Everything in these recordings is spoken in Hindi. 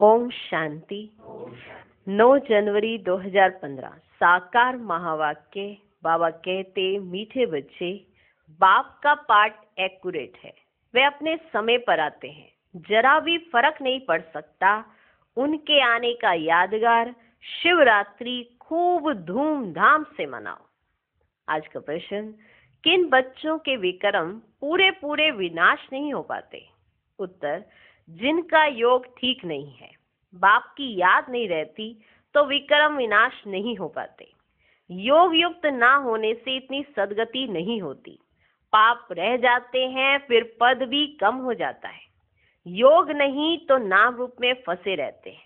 ओम शांति। 9 जनवरी 2015 साकार महावाक्य। बाबा कहते, मीठे बच्चे, बाप का पाठ एक्यूरेट है। वे अपने समय पर आते हैं, जरा भी फर्क नहीं पड़ सकता। उनके आने का यादगार शिवरात्रि खूब धूमधाम से मनाओ। आज का प्रश्न, किन बच्चों के विक्रम पूरे पूरे विनाश नहीं हो पाते? उत्तर, जिनका योग ठीक नहीं है, बाप की याद नहीं रहती, तो विक्रम विनाश नहीं हो पाते। योग युक्त ना होने से इतनी सदगति नहीं होती, पाप रह जाते हैं, फिर पद भी कम हो जाता है। योग नहीं तो नाम रूप में फंसे रहते हैं,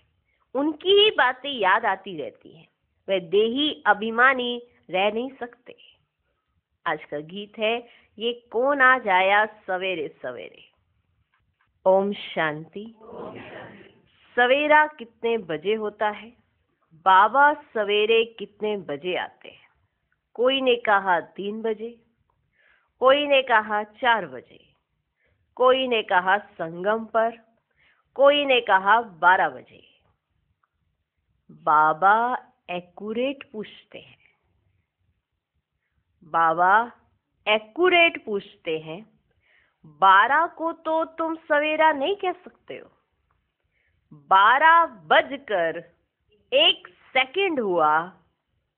उनकी ही बातें याद आती रहती हैं, वे देही अभिमानी रह नहीं सकते। आज का गीत है, ये कौन आज आया सवेरे सवेरे। ओम शांति। सवेरा कितने बजे होता है? बाबा सवेरे कितने बजे आते हैं? कोई ने कहा 3 बजे, कोई ने कहा 4 बजे, कोई ने कहा संगम पर, कोई ने कहा 12 बजे। बाबा एक्यूरेट पूछते हैं। बाबा एक्यूरेट पूछते हैं। 12 को तो तुम सवेरा नहीं कह सकते हो। 12 बजकर 1 सेकंड हुआ,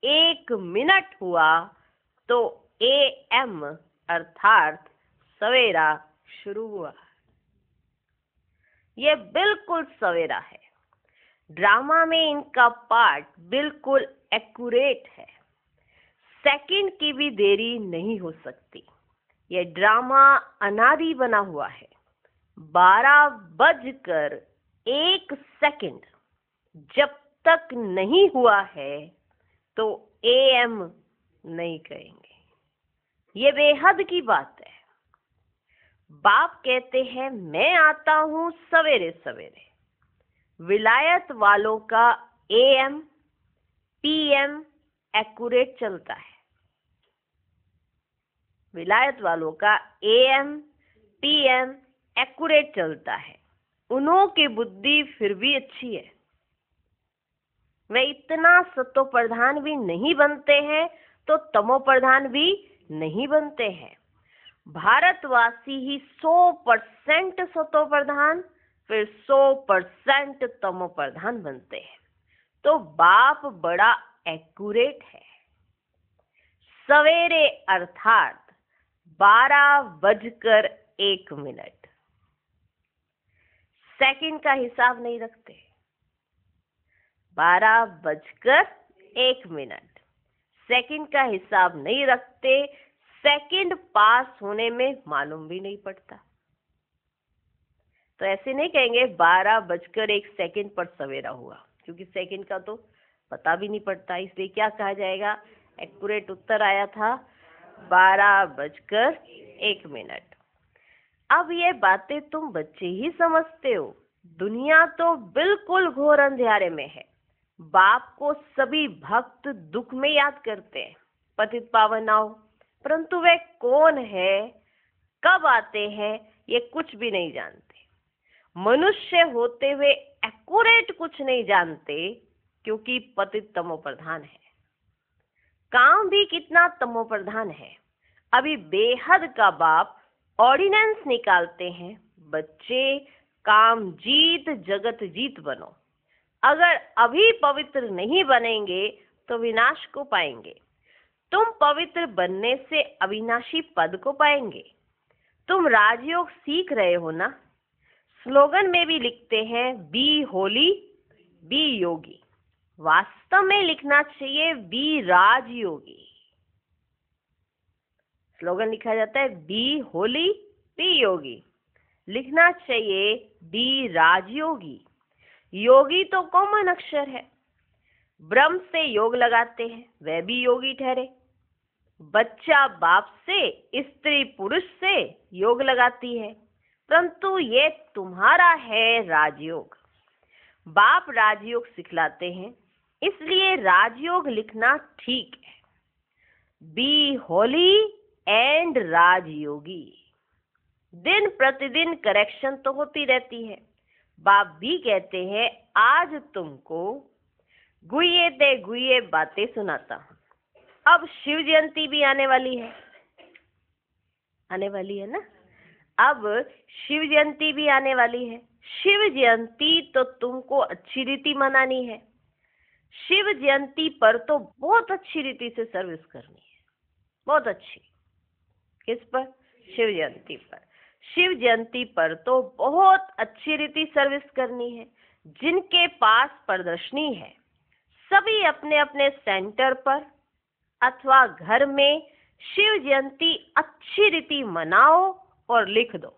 1 मिनट हुआ, तो AM अर्थात सवेरा शुरू हुआ। यह बिल्कुल सवेरा है। ड्रामा में इनका पार्ट बिल्कुल एक्यूरेट है। सेकंड की भी देरी नहीं हो सकती। यह ड्रामा अनादि बना हुआ है। 12 बजकर 1 सेकंड जब तक नहीं हुआ है तो AM नहीं कहेंगे। ये बेहद की बात है। बाप कहते हैं, मैं आता हूं सवेरे सवेरे। विलायत वालों का AM PM एक्यूरेट चलता है। विलायत वालों का AM PM एक्यूरेट चलता है। उन्हों की बुद्धि फिर भी अच्छी है। वे इतना सतो प्रधान भी नहीं बनते हैं तो तमो प्रधान भी नहीं बनते हैं। भारतवासी ही 100% सतो प्रधान, फिर 100% तमो प्रधान बनते हैं। तो बाप बड़ा एक्यूरेट है। सवेरे अर्थात 12 बजकर 1 मिनट। सेकंड का हिसाब नहीं रखते। 12 बजकर 1 मिनट सेकंड का हिसाब नहीं रखते। सेकंड पास होने में मालूम भी नहीं पड़ता। तो ऐसे नहीं कहेंगे 12 बजकर 1 सेकंड पर सवेरा हुआ, क्योंकि सेकंड का तो पता भी नहीं पड़ता। इसलिए क्या कहा जाएगा? एक्यूरेट उत्तर आया था 12 बजकर 1 मिनट। अब ये बातें तुम बच्चे ही समझते हो। दुनिया तो बिल्कुल घोर अंधेरे में है। बाप को सभी भक्त दुख में याद करते हैं, पतित पावन आओ, परंतु वे कौन है, कब आते हैं, ये कुछ भी नहीं जानते। मनुष्य होते हुए एक्यूरेट कुछ नहीं जानते, क्योंकि पतित तमो प्रधान है। काम भी कितना तमो प्रधान है। अभी बेहद का बाप ऑर्डिनेंस निकालते हैं, बच्चे काम जीत जगत जीत बनो। अगर अभी पवित्र नहीं बनेंगे तो विनाश को पाएंगे। तुम पवित्र बनने से अविनाशी पद को पाएंगे। तुम राजयोग सीख रहे हो ना? स्लोगन में भी लिखते हैं, बी होली बी योगी। वास्तव में लिखना चाहिए बी राजयोगी। स्लोगन लिखा जाता है बी होली बी योगी, लिखना चाहिए बी राजयोगी। योगी तो कॉमन अक्षर है। ब्रह्म से योग लगाते हैं, वह भी योगी ठहरे। बच्चा बाप से, स्त्री पुरुष से योग लगाती है, परंतु ये तुम्हारा है राजयोग। बाप राजयोग सिखलाते हैं, इसलिए राजयोग लिखना ठीक है। Be holy and Rajyogi. दिन प्रतिदिन करेक्शन तो होती रहती है। बाप भी कहते हैं आज तुमको गुये ते गुये बातें सुनाता हूँ। अब शिव जयंती भी आने वाली है ना। अब शिव जयंती भी आने वाली है। शिव जयंती तो तुमको अच्छी रीति मनानी है। शिव जयंती पर तो बहुत अच्छी रीति से सर्विस करनी है, बहुत अच्छी। किस पर? शिव जयंती पर। शिव जयंती पर तो बहुत अच्छी रीति सर्विस करनी है। जिनके पास प्रदर्शनी है सभी अपने अपने सेंटर पर अथवा घर में शिव जयंती अच्छी रीति मनाओ और लिख दो,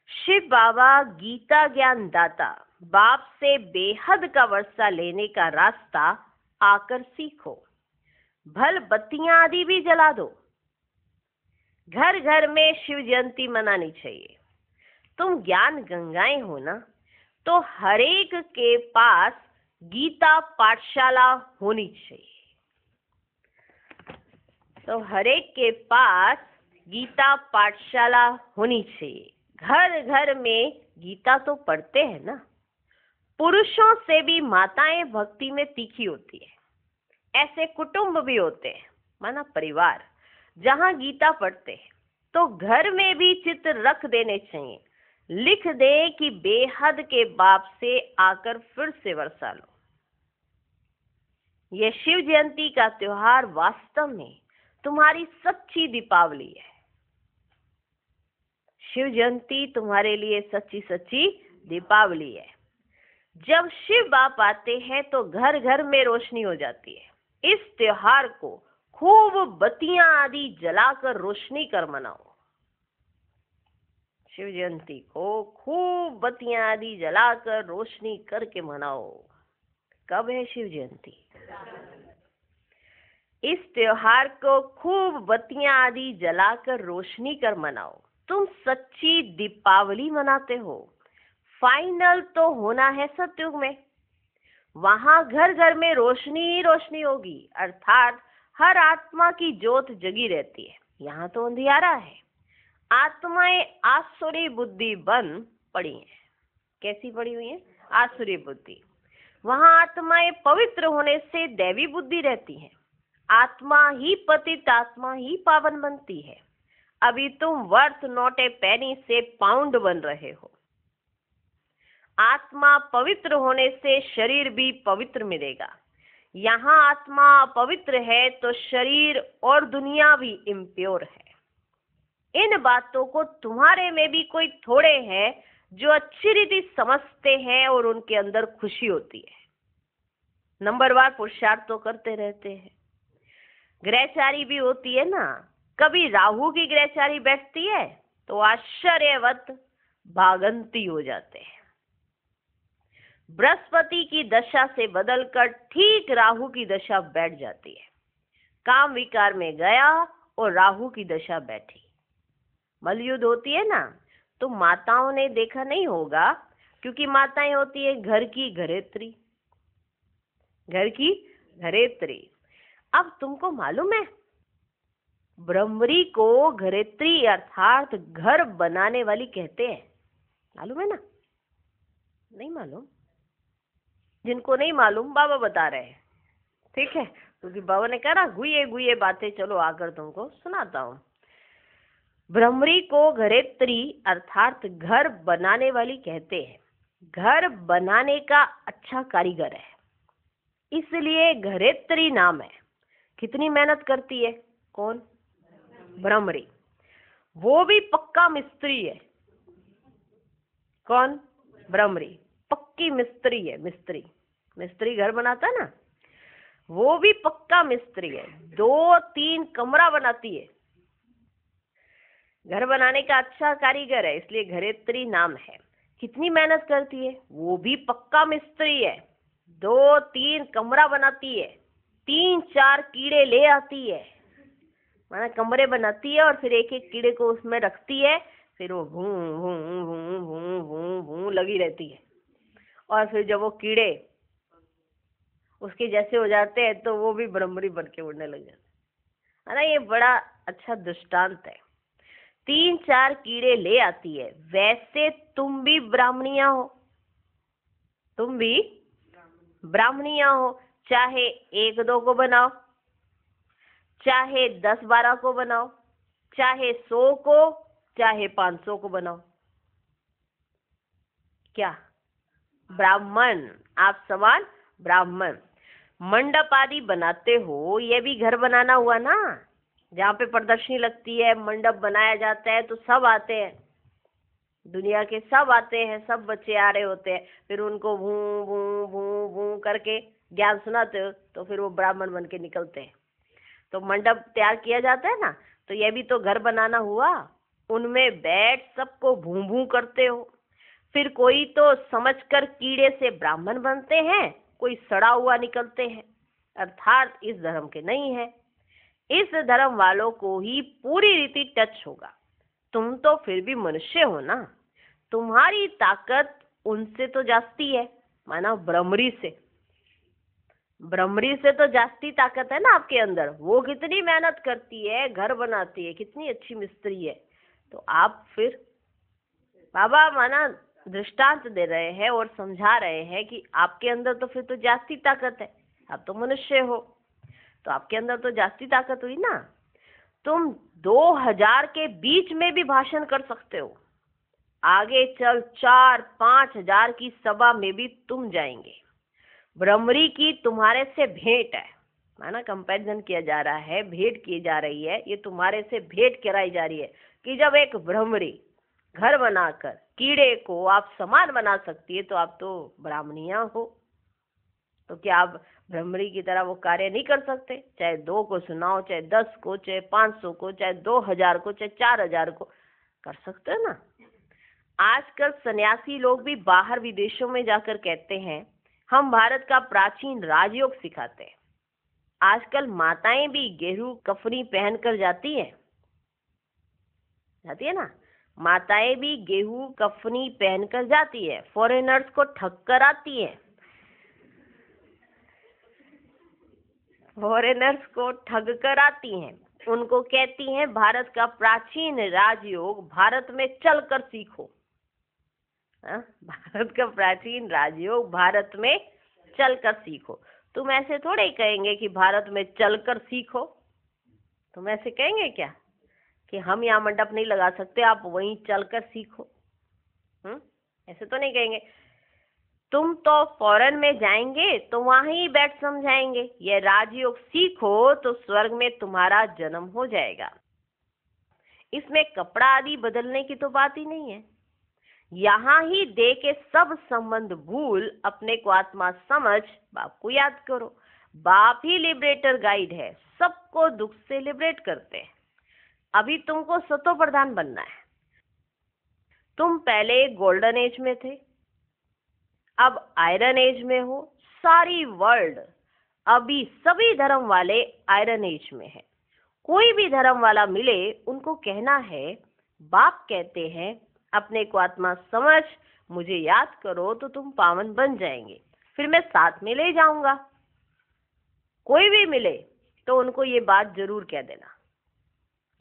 शिव बाबा गीता ज्ञान दाता बाप से बेहद का वर्षा लेने का रास्ता आकर सीखो। भल बत्तियां आदि भी जला दो। घर घर में शिव जयंती मनानी चाहिए। तुम ज्ञान गंगाएं हो ना, तो हरेक के पास गीता पाठशाला होनी चाहिए। तो हरेक के पास गीता पाठशाला होनी चाहिए। घर घर में गीता तो पढ़ते हैं ना। पुरुषों से भी माताएं भक्ति में तीखी होती है। ऐसे कुटुंब भी होते हैं, माना परिवार, जहां गीता पढ़ते हैं। तो घर में भी चित्र रख देने चाहिए। लिख दे कि बेहद के बाप से आकर फिर से वर्षा लो। यह शिव जयंती का त्योहार वास्तव में तुम्हारी सच्ची दीपावली है। शिव जयंती तुम्हारे लिए सच्ची सच्ची दीपावली है। जब शिव बाप आते हैं तो घर घर में रोशनी हो जाती है। इस त्योहार को खूब बत्तियां आदि जलाकर रोशनी कर मनाओ। शिव जयंती को खूब बत्तियां आदि जलाकर रोशनी करके मनाओ। कब है शिव जयंती? इस त्योहार को खूब बत्तियां आदि जलाकर रोशनी कर मनाओ। तुम सच्ची दीपावली मनाते हो। फाइनल तो होना है सतयुग में। वहां घर घर में रोशनी ही रोशनी होगी, अर्थात हर आत्मा की ज्योत जगी रहती है। यहाँ तो अंधियारा है। आत्माएं आसुरी बुद्धि बन पड़ी हैं। कैसी पड़ी हुई है? आसुरी बुद्धि। वहां आत्माएं पवित्र होने से दैवी बुद्धि रहती है। आत्मा ही पतित, आत्मा ही पावन बनती है। अभी तुम वर्थ नॉट ए पेनी से पाउंड बन रहे हो। आत्मा पवित्र होने से शरीर भी पवित्र मिलेगा। यहाँ आत्मा पवित्र है तो शरीर और दुनिया भी इम्प्योर है। इन बातों को तुम्हारे में भी कोई थोड़े हैं जो अच्छी रीति समझते हैं और उनके अंदर खुशी होती है। नंबरवार पुरुषार्थ तो करते रहते हैं। ग्रहचारी भी होती है ना। कभी राहु की ग्रहचारी बैठती है तो आश्चर्यवत भागंती हो जाते हैं। बृहस्पति की दशा से बदलकर ठीक राहु की दशा बैठ जाती है। काम विकार में गया और राहु की दशा बैठी। मलयुद्ध होती है ना, तो माताओं ने देखा नहीं होगा, क्योंकि माताएं होती है घर की घरेत्री। घर की घरेत्री। अब तुमको मालूम है, ब्रह्मरी को घरेत्री अर्थात घर बनाने वाली कहते हैं। मालूम है ना? नहीं मालूम? जिनको नहीं मालूम बाबा बता रहे हैं, ठीक है? क्योंकि बाबा ने कहा ना गुये गुये बातें, चलो आकर तुमको सुनाता हूँ। ब्रह्मरी को घरेत्री अर्थात घर बनाने वाली कहते हैं। घर बनाने का अच्छा कारीगर है, इसलिए घरेत्री नाम है। कितनी मेहनत करती है? कौन? ब्रह्मरी। वो भी पक्का मिस्त्री है। कौन? ब्रह्मरी पक्की मिस्त्री है। मिस्त्री घर बनाता है ना, वो भी पक्का मिस्त्री है। 2-3 कमरा बनाती है। घर बनाने का अच्छा कारीगर है, इसलिए घरेत्री नाम है। कितनी मेहनत करती है? वो भी पक्का मिस्त्री है। 2-3 कमरा बनाती है। 3-4 कीड़े ले आती है। माना कमरे बनाती है और फिर एक एक कीड़े को उसमें रखती है। फिर वो भूं भूं भूं भूं भूं भूं लगी रहती है। और फिर जब वो कीड़े उसके जैसे हो जाते हैं तो वो भी ब्रह्मरी बन के उड़ने लग जाते हैं ना। ये बड़ा अच्छा दृष्टांत है। 3-4 कीड़े ले आती है। वैसे तुम भी ब्राह्मणियां हो, तुम भी ब्राह्मणिया हो। चाहे 1-2 को बनाओ, चाहे 10-12 को बनाओ, चाहे 100 को, चाहे 500 को बनाओ, क्या ब्राह्मण, आप समान ब्राह्मण। मंडप आदि बनाते हो, ये भी घर बनाना हुआ ना, जहाँ पे प्रदर्शनी लगती है, मंडप बनाया जाता है, तो सब आते हैं, दुनिया के सब आते हैं, सब बच्चे आ रहे होते हैं, फिर उनको भू भू भू भू करके ज्ञान सुनाते हो, तो फिर वो ब्राह्मण बन के निकलते हैं। तो मंडप तैयार किया जाता है ना, तो ये भी तो घर बनाना हुआ। उनमें बैठ सबको भू भू करते हो। फिर कोई तो समझकर कीड़े से ब्राह्मण बनते हैं, कोई सड़ा हुआ निकलते हैं, अर्थात इस धर्म के नहीं है। इस धर्म वालों को ही पूरी रीति टच होगा। तुम तो फिर भी मनुष्य हो ना, तुम्हारी ताकत उनसे तो जास्ती है, माना भ्रमरी से। भ्रमरी से तो जास्ती ताकत है ना आपके अंदर। वो कितनी मेहनत करती है, घर बनाती है, कितनी अच्छी मिस्त्री है। तो आप फिर बाबा माना दृष्टांत दे रहे हैं और समझा रहे हैं कि आपके अंदर तो फिर तो जास्ती ताकत है, आप तो मनुष्य हो, तो आपके अंदर तो जास्ती ताकत हुई ना। तुम 2000 के बीच में भी भाषण कर सकते हो, आगे चल 4-5 हजार की सभा में भी तुम जाएंगे। भ्रमरी की तुम्हारे से भेंट है, माना कंपैरिजन किया जा रहा है, भेंट की जा रही है, ये तुम्हारे से भेंट कराई जा रही है कि जब एक भ्रमरी घर बनाकर कीड़े को आप समान बना सकती है, तो आप तो ब्राह्मणिया हो। तो क्या आप भ्रमरी की तरह वो कार्य नहीं कर सकते? चाहे 2 को सुनाओ, चाहे 10 को, चाहे 500 को, चाहे 2000 को, चाहे 4000 को, कर सकते हो ना। आजकल सन्यासी लोग भी बाहर विदेशों में जाकर कहते हैं हम भारत का प्राचीन राजयोग सिखाते हैं। आजकल माताएं भी गेरू कफनी पहनकर जाती है ना, माताएं भी गेहूं कफनी पहनकर जाती है, फॉरेनर्स को ठग कर आती है, फॉरेनर्स को ठग कर आती हैं। उनको कहती हैं भारत का प्राचीन राजयोग भारत में चलकर सीखो। भारत का प्राचीन राजयोग भारत में चलकर सीखो। तुम ऐसे थोड़े ही कहेंगे कि भारत में चलकर सीखो। तुम ऐसे कहेंगे क्या कि हम यहाँ मंडप नहीं लगा सकते, आप वहीं चलकर सीखो? ऐसे तो नहीं कहेंगे। तुम तो फॉरेन में जाएंगे तो वहां ही बैठ समझाएंगे, ये राजयोग सीखो तो स्वर्ग में तुम्हारा जन्म हो जाएगा। इसमें कपड़ा आदि बदलने की तो बात ही नहीं है। यहाँ ही दे के सब संबंध भूल अपने को आत्मा समझ बाप को याद करो। बाप ही लिबरेटर गाइड है, सबको दुख से लिबरेट करते हैं। अभी तुमको सतो प्रधान बनना है। तुम पहले गोल्डन एज में थे, अब आयरन एज में हो। सारी वर्ल्ड अभी सभी धर्म वाले आयरन एज में है। कोई भी धर्म वाला मिले, उनको कहना है बाप कहते हैं अपने को आत्मा समझ, मुझे याद करो तो तुम पावन बन जाएंगे, फिर मैं साथ में ले जाऊंगा। कोई भी मिले तो उनको ये बात जरूर कह देना।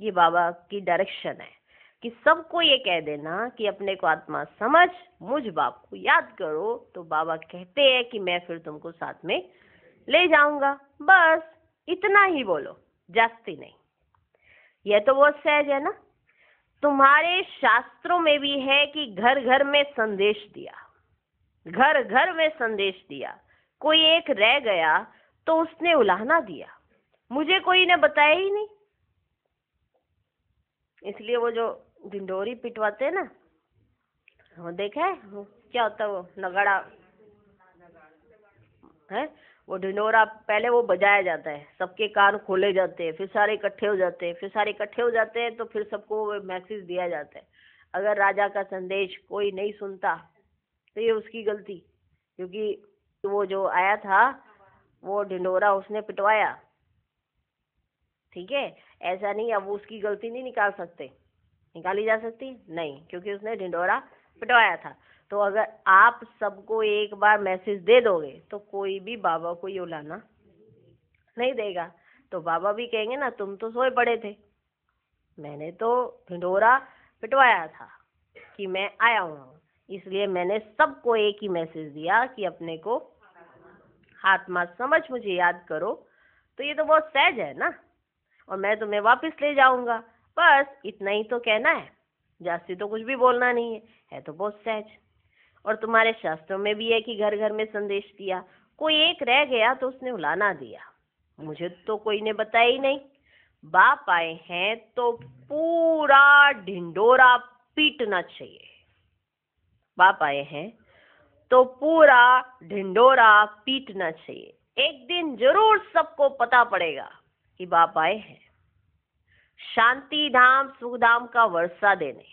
ये बाबा की डायरेक्शन है कि सबको ये कह देना कि अपने को आत्मा समझ, मुझ बाप को याद करो, तो बाबा कहते हैं कि मैं फिर तुमको साथ में ले जाऊंगा। बस इतना ही बोलो, जास्ती नहीं। यह तो बहुत सहज है ना। तुम्हारे शास्त्रों में भी है कि घर घर में संदेश दिया, घर घर में संदेश दिया। कोई एक रह गया तो उसने उलाहना दिया, मुझे कोई ने बताया ही नहीं। इसलिए वो जो ढिंढोरी पिटवाते हैं ना, वो देखा है वो क्या होता है, वो नगाड़ा है, वो ढिंढोरा पहले वो बजाया जाता है, सबके कान खोले जाते हैं, फिर सारे इकट्ठे हो जाते हैं, फिर सारे इकट्ठे हो जाते हैं, तो फिर सबको मैसेज दिया जाता है। अगर राजा का संदेश कोई नहीं सुनता तो ये उसकी गलती, क्योंकि वो जो आया था वो ढिंढोरा उसने पिटवाया, ठीक है। ऐसा नहीं, अब उसकी गलती नहीं निकाल सकते, निकाली जा सकती नहीं, क्योंकि उसने ढिंढोरा पिटवाया था। तो अगर आप सबको एक बार मैसेज दे दोगे तो कोई भी बाबा को ये उलाना नहीं देगा। तो बाबा भी कहेंगे ना, तुम तो सोए पड़े थे, मैंने तो ढिंढोरा पिटवाया था कि मैं आया हूँ। इसलिए मैंने सबको एक ही मैसेज दिया कि अपने को आत्मा समझ मुझे याद करो। तो ये तो बहुत सहज है ना, और मैं तुम्हें वापस ले जाऊंगा, बस इतना ही तो कहना है, जास्ती तो कुछ भी बोलना नहीं है तो बहुत सहज। और तुम्हारे शास्त्रों में भी है कि घर घर में संदेश दिया, कोई एक रह गया तो उसने उलाना दिया, मुझे तो कोई ने बताया ही नहीं। बाप आए हैं तो पूरा ढिंडोरा पीटना चाहिए। बाप आए हैं तो पूरा ढिंडोरा पीटना चाहिए। एक दिन जरूर सबको पता पड़ेगा कि बाप आए हैं। शांति धाम सुख धाम का वर्षा देने।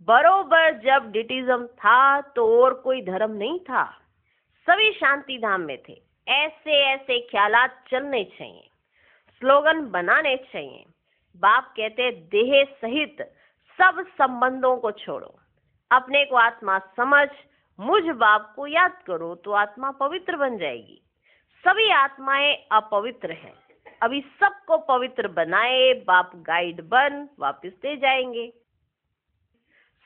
बरोबर जब डिटिज्म था तो और कोई धर्म नहीं था, सभी शांति धाम में थे। ऐसे ऐसे ख्यालात चलने चाहिए, स्लोगन बनाने चाहिए। बाप कहते देह सहित सब संबंधों को छोड़ो, अपने को आत्मा समझ, मुझ बाप को याद करो तो आत्मा पवित्र बन जाएगी। सभी आत्माएं अपवित्र हैं, अभी सबको पवित्र बनाए, बाप गाइड बन वापस दे जाएंगे।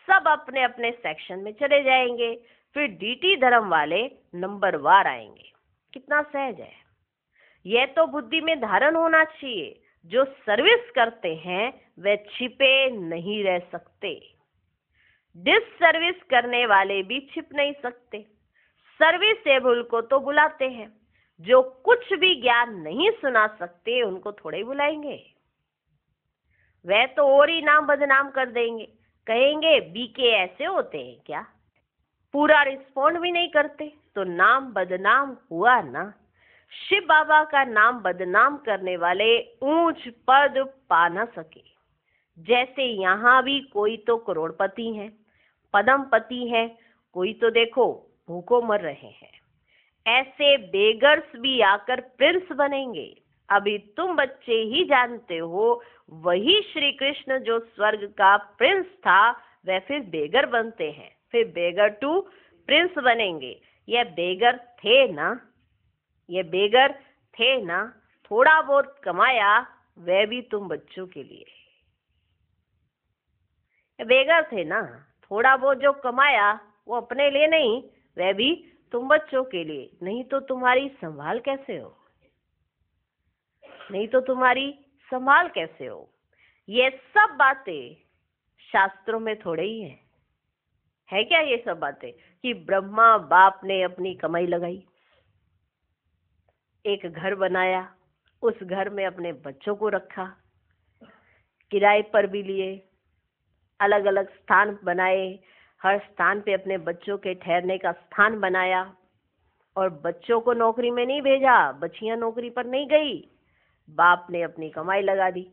सब अपने अपने सेक्शन में चले जाएंगे, फिर डीटी धर्म वाले नंबर वार आएंगे। कितना सहज है। यह तो बुद्धि में धारण होना चाहिए। जो सर्विस करते हैं वे छिपे नहीं रह सकते। डिससर्विस करने वाले भी छिप नहीं सकते। सर्विसेबल को तो बुलाते हैं, जो कुछ भी ज्ञान नहीं सुना सकते उनको थोड़े बुलाएंगे। वह तो और ही नाम बदनाम कर देंगे, कहेंगे बीके ऐसे होते हैं क्या, पूरा रिस्पॉन्ड भी नहीं करते तो नाम बदनाम हुआ ना। शिव बाबा का नाम बदनाम करने वाले ऊंच पद पा न सके। जैसे यहाँ भी कोई तो करोड़पति हैं, पदमपति हैं, कोई तो देखो भूखों मर रहे हैं। ऐसे बेगर्स भी आकर प्रिंस बनेंगे। अभी तुम बच्चे ही जानते हो, वही श्री कृष्ण जो स्वर्ग का प्रिंस था वह फिर बेगर बनते हैं, फिर बेगर टू प्रिंस बनेंगे। ये बेगर थे ना, ये बेगर थे ना, थोड़ा बहुत कमाया वह भी तुम बच्चों के लिए। ये बेगर थे ना, थोड़ा बहुत जो कमाया वो अपने लिए नहीं, वह भी तुम बच्चों के लिए। नहीं तो तुम्हारी संभाल कैसे हो, नहीं तो तुम्हारी संभाल कैसे हो। ये सब बातें शास्त्रों में थोड़े ही है क्या ये सब बातें कि ब्रह्मा बाप ने अपनी कमाई लगाई, एक घर बनाया, उस घर में अपने बच्चों को रखा, किराए पर भी लिए, अलग अलग स्थान बनाए, हर स्थान पे अपने बच्चों के ठहरने का स्थान बनाया, और बच्चों को नौकरी में नहीं भेजा, बच्चियां नौकरी पर नहीं गई, बाप ने अपनी कमाई लगा दी।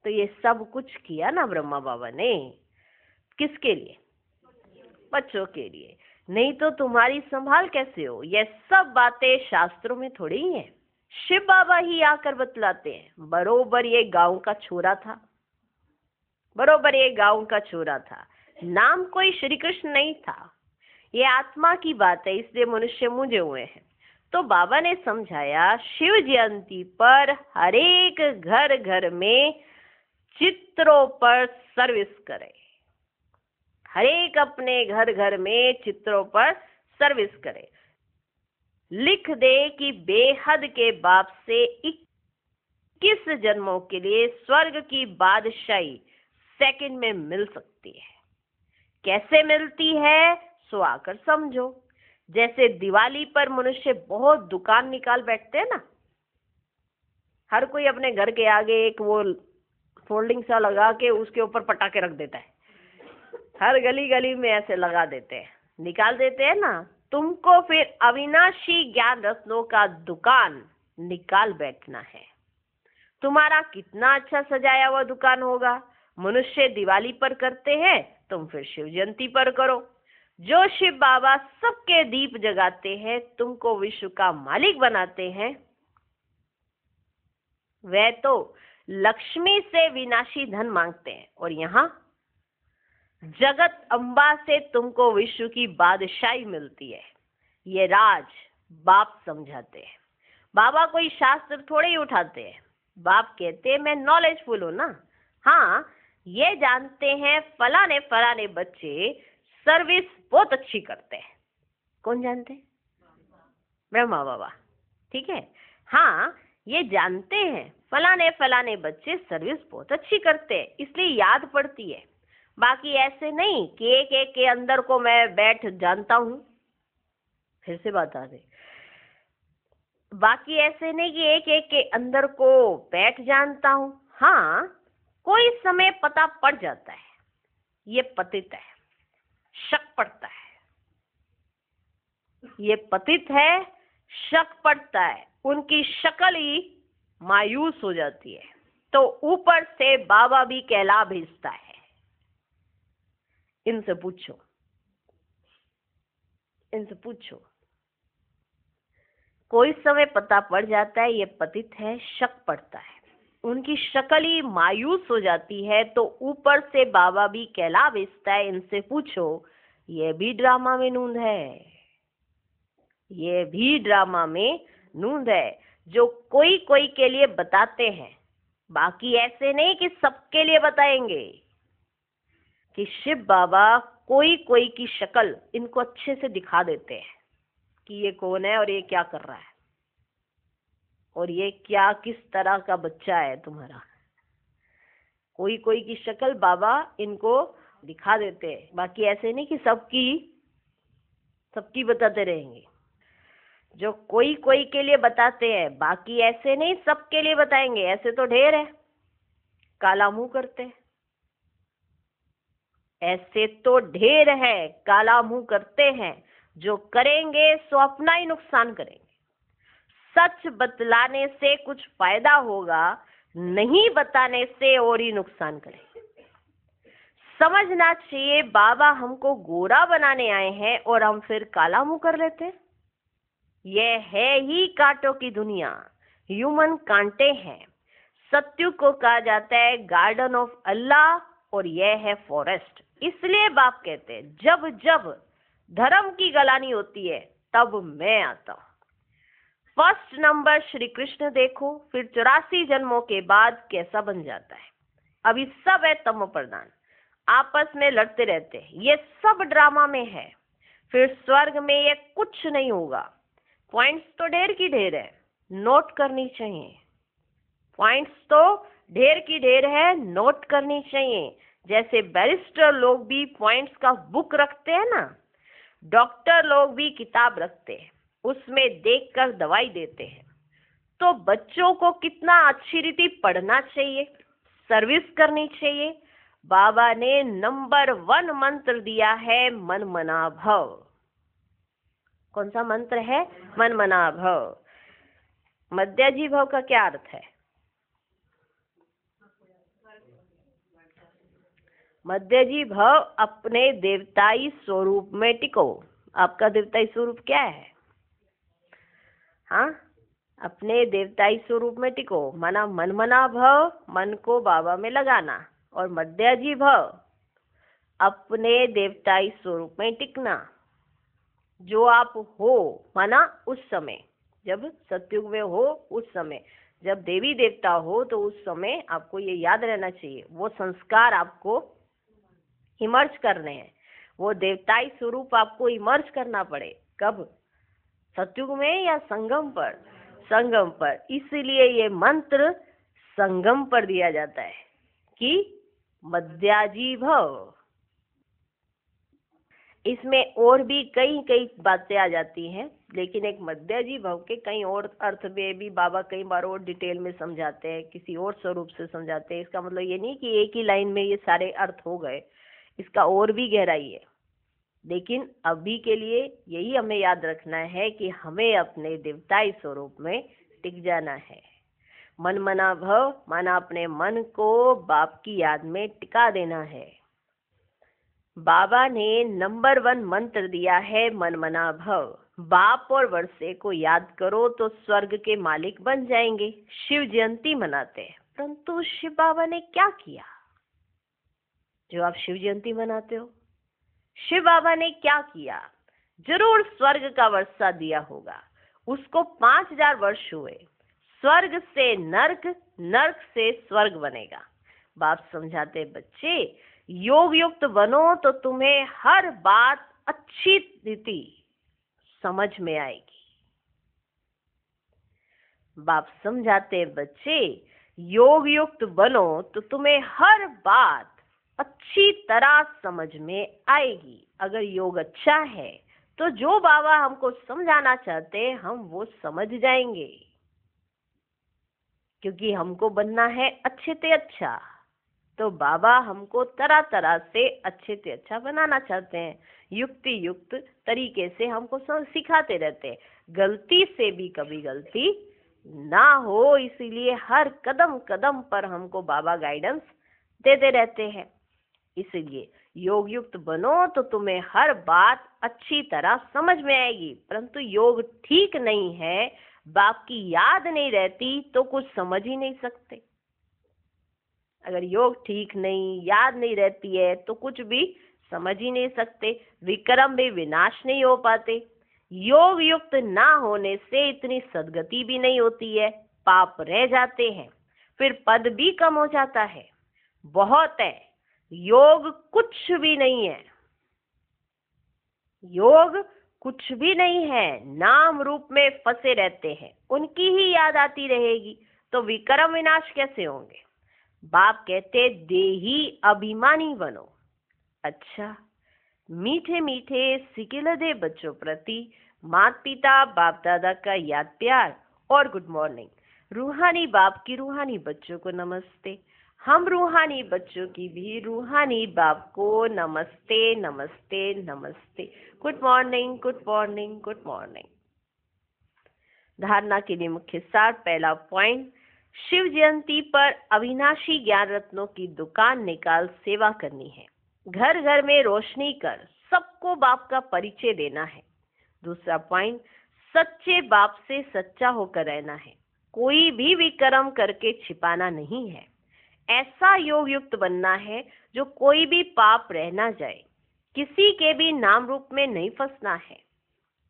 तो ये सब कुछ किया ना ब्रह्मा बाबा ने, किसके लिए, बच्चों के लिए। नहीं तो तुम्हारी संभाल कैसे हो। ये सब बातें शास्त्रों में थोड़ी ही है, शिव बाबा ही आकर बतलाते हैं। बरोबर ये गांव का छोरा था, बरोबर ये गांव का छोरा था, नाम कोई श्री कृष्ण नहीं था। ये आत्मा की बात है, इसलिए मनुष्य मुझे हुए हैं। तो बाबा ने समझाया शिव जयंती पर हर एक घर घर में चित्रों पर सर्विस करे, हर एक अपने घर घर में चित्रों पर सर्विस करे। लिख दे कि बेहद के बाप से 21 जन्मों के लिए स्वर्ग की बादशाही सेकंड में मिल सकती है। कैसे मिलती है सो आकर समझो। जैसे दिवाली पर मनुष्य बहुत दुकान निकाल बैठते हैं ना, हर कोई अपने घर के आगे एक वो फोल्डिंग सा लगा के उसके ऊपर पटाखे रख देता है, हर गली गली में ऐसे लगा देते हैं, निकाल देते हैं ना। तुमको फिर अविनाशी ज्ञान रत्नों का दुकान निकाल बैठना है। तुम्हारा कितना अच्छा सजाया हुआ दुकान होगा। मनुष्य दिवाली पर करते हैं, तुम फिर शिव जयंती पर करो। जो शिव बाबा सबके दीप जगाते हैं, तुमको विश्व का मालिक बनाते हैं, वह तो लक्ष्मी से विनाशी धन मांगते हैं, और यहाँ जगत अम्बा से तुमको विश्व की बादशाही मिलती है। ये राज बाप समझाते हैं। बाबा कोई शास्त्र थोड़े ही उठाते हैं। बाप कहते हैं मैं नॉलेजफुल हूं ना। हाँ, ये जानते हैं फलाने फलाने बच्चे सर्विस बहुत अच्छी करते हैं। कौन जानते हैं? ब्रह्मा बाबा। ठीक है, हाँ ये जानते हैं फलाने फलाने बच्चे सर्विस बहुत अच्छी करते हैं, इसलिए याद पड़ती है। बाकी ऐसे नहीं कि एक एक के अंदर को मैं बैठ जानता हूं। फिर से बात आ गई, बाकी ऐसे नहीं कि एक एक के अंदर को बैठ जानता हूं। हाँ कोई समय पता पड़ जाता है, ये पतित है, शक पड़ता है, ये पतित है, शक पड़ता है, उनकी शक्ल ही मायूस हो जाती है, तो ऊपर से बाबा भी कहला भेजता है। इनसे पूछो, इनसे पूछो, कोई समय पता पड़ जाता है ये पतित है, शक पड़ता है, उनकी शक्ल ही मायूस हो जाती है, तो ऊपर से बाबा भी कहला भेजता है। इनसे पूछो, ये भी ड्रामा में नूंद है, ये भी ड्रामा में नूंद है, जो कोई कोई के लिए बताते हैं, बाकी ऐसे नहीं कि सबके लिए बताएंगे। कि शिव बाबा कोई कोई की शक्ल इनको अच्छे से दिखा देते हैं कि ये कौन है और ये क्या कर रहा है और ये क्या किस तरह का बच्चा है तुम्हारा। कोई कोई की शक्ल बाबा इनको दिखा देते हैं, बाकी ऐसे नहीं कि सबकी बताते रहेंगे। जो कोई कोई के लिए बताते हैं, बाकी ऐसे नहीं सबके लिए बताएंगे, ऐसे तो ढेर है। काला मुंह करते हैं, ऐसे तो ढेर है, काला मुंह करते हैं, जो करेंगे सो अपना ही नुकसान करेंगे। सच बतलाने से कुछ फायदा होगा, नहीं बताने से और ही नुकसान करेंगे। समझना चाहिए बाबा हमको गोरा बनाने आए हैं और हम फिर काला मुंह कर लेते हैं। यह है ही कांटों की दुनिया, ह्यूमन कांटे हैं। सत्युग को कहा जाता है गार्डन ऑफ अल्लाह और यह है फॉरेस्ट। इसलिए बाप कहते हैं जब जब धर्म की गलानी होती है तब मैं आता हूं। फर्स्ट नंबर श्री कृष्ण देखो, फिर 84 जन्मों के बाद कैसा बन जाता है। अभी सब है तमो प्रधान, आपस में लड़ते रहते हैं, ये सब ड्रामा में है। फिर स्वर्ग में ये कुछ नहीं होगा। पॉइंट्स तो ढेर की ढेर है, नोट करनी चाहिए। पॉइंट्स तो ढेर की ढेर है, नोट करनी चाहिए। जैसे बैरिस्टर लोग भी पॉइंट्स का बुक रखते हैं ना, डॉक्टर लोग भी किताब रखते हैं, उसमें देखकर दवाई देते हैं। तो बच्चों को कितना अच्छी रीति पढ़ना चाहिए, सर्विस करनी चाहिए। बाबा ने नंबर 1 मंत्र दिया है मन मना भव। कौन सा मंत्र है? मन मना भव। मध्याजी भव का क्या अर्थ है? मध्याजी भव अपने देवताई स्वरूप में टिको। आपका देवताई स्वरूप क्या है? हाँ, अपने देवताई स्वरूप में टिको, माना मन मना भव, मन को बाबा में लगाना, और मध्याजी भव अपने देवताई स्वरूप में टिकना। जो आप हो माना उस समय, जब सतयुग में हो उस समय, जब देवी देवता हो तो उस समय आपको ये याद रहना चाहिए, वो संस्कार आपको इमर्ज करने हैं, वो देवताई स्वरूप आपको इमर्ज करना पड़े। कब? सतयुग में या संगम पर? संगम पर। इसलिए ये मंत्र संगम पर दिया जाता है कि मध्याजी भव। इसमें और भी कई कई बातें आ जाती हैं, लेकिन एक मध्याजी भव के कई और अर्थ में भी बाबा कई बार और डिटेल में समझाते हैं, किसी और स्वरूप से समझाते हैं। इसका मतलब ये नहीं कि एक ही लाइन में ये सारे अर्थ हो गए, इसका और भी गहराई है। लेकिन अभी के लिए यही हमें याद रखना है कि हमें अपने देवताई स्वरूप में टिक जाना है। मन मना भव माना अपने मन को बाप की याद में टिका देना है। बाबा ने नंबर 1 मंत्र दिया है मन मना भव। बाप और वर्षे को याद करो तो स्वर्ग के मालिक बन जाएंगे। शिव जयंती मनाते हैं, परंतु शिव बाबा ने क्या किया जो आप शिव जयंती मनाते हो? शिव बाबा ने क्या किया? जरूर स्वर्ग का वर्षा दिया होगा। उसको 5000 वर्ष हुए। स्वर्ग से नर्क, नर्क से स्वर्ग बनेगा। बाप समझाते बच्चे योग युक्त बनो तो तुम्हें हर बात अच्छी रीति समझ में आएगी। बाप समझाते बच्चे, योग युक्त बनो तो तुम्हें हर बात अच्छी तरह समझ में आएगी। अगर योग अच्छा है तो जो बाबा हमको समझाना चाहते हैं हम वो समझ जाएंगे, क्योंकि हमको बनना है अच्छे से अच्छा। तो बाबा हमको तरह तरह से अच्छे से अच्छा बनाना चाहते हैं, युक्ति युक्त तरीके से हमको सिखाते रहते हैं, गलती से भी कभी गलती ना हो, इसीलिए हर कदम कदम पर हमको बाबा गाइडेंस देते रहते हैं। इसलिए योग युक्त बनो तो तुम्हें हर बात अच्छी तरह समझ में आएगी। परंतु योग ठीक नहीं है, बाप की याद नहीं रहती तो कुछ समझ ही नहीं सकते। अगर योग ठीक नहीं, याद नहीं रहती है तो कुछ भी समझ ही नहीं सकते, विक्रम भी विनाश नहीं हो पाते। योग युक्त ना होने से इतनी सद्गति भी नहीं होती है, पाप रह जाते हैं, फिर पद भी कम हो जाता है। बहुत है, योग कुछ भी नहीं है, योग कुछ भी नहीं है, नाम रूप में फंसे रहते हैं, उनकी ही याद आती रहेगी तो विक्रम विनाश कैसे होंगे। बाप कहते देही अभिमानी बनो। अच्छा, मीठे मीठे सिकिलदे बच्चों प्रति माता पिता बाप दादा का याद प्यार और गुड मॉर्निंग। रूहानी बाप की रूहानी बच्चों को नमस्ते। हम रूहानी बच्चों की भी रूहानी बाप को नमस्ते नमस्ते नमस्ते। Good morning good morning good morning. धारणा के लिए मुख्य सार। पहला पॉइंट, शिव जयंती पर अविनाशी ज्ञान रत्नों की दुकान निकाल सेवा करनी है। घर घर में रोशनी कर सबको बाप का परिचय देना है। दूसरा पॉइंट, सच्चे बाप से सच्चा होकर रहना है, कोई भी विक्रम करके छिपाना नहीं है। ऐसा योग युक्त बनना है जो कोई भी पाप रह ना जाए, किसी के भी नाम रूप में नहीं फंसना है।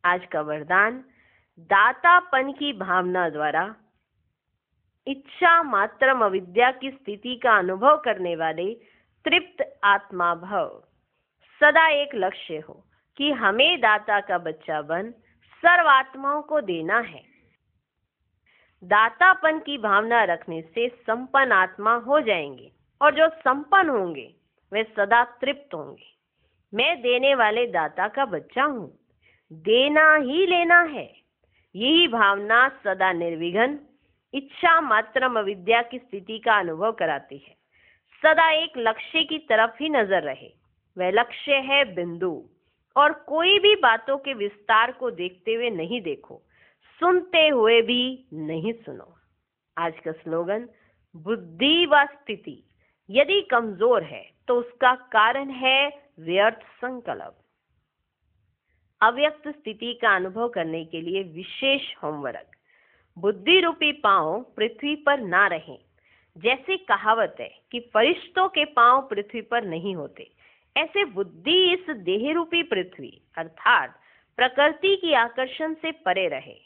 आज का वरदान, दातापन की भावना द्वारा इच्छा मात्रम अविद्या की स्थिति का अनुभव करने वाले तृप्त आत्मा भव। सदा एक लक्ष्य हो कि हमें दाता का बच्चा बन सर्व आत्माओं को देना है। दातापन की भावना रखने से संपन्न आत्मा हो जाएंगे, और जो संपन्न होंगे वे सदा तृप्त होंगे। मैं देने वाले दाता का बच्चा हूँ, देना ही लेना है। यही भावना सदा निर्विघ्न इच्छा मात्रम अविद्या की स्थिति का अनुभव कराती है। सदा एक लक्ष्य की तरफ ही नजर रहे, वह लक्ष्य है बिंदु, और कोई भी बातों के विस्तार को देखते हुए नहीं देखो, सुनते हुए भी नहीं सुनो। आज का स्लोगन, बुद्धि व स्थिति यदि कमजोर है तो उसका कारण है व्यर्थ संकल्प। अव्यक्त स्थिति का अनुभव करने के लिए विशेष होमवर्क, बुद्धि रूपी पांव पृथ्वी पर ना रहें। जैसे कहावत है कि फरिश्तों के पांव पृथ्वी पर नहीं होते, ऐसे बुद्धि इस देह रूपी पृथ्वी अर्थात प्रकृति की आकर्षण से परे रहे।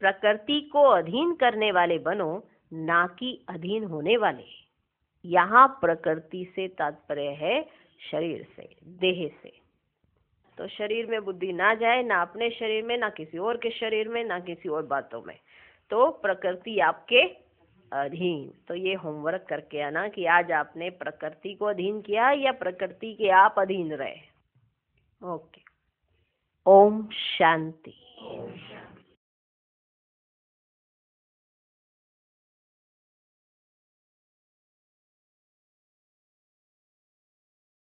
प्रकृति को अधीन करने वाले बनो, ना कि अधीन होने वाले। यहाँ प्रकृति से तात्पर्य है शरीर से, देह से। तो शरीर में बुद्धि ना जाए, ना अपने शरीर में, ना किसी और के शरीर में, ना किसी और बातों में। तो प्रकृति आपके अधीन। तो ये होमवर्क करके आना कि आज आपने प्रकृति को अधीन किया या प्रकृति के आप अधीन रहे। ओके। ओम शांति।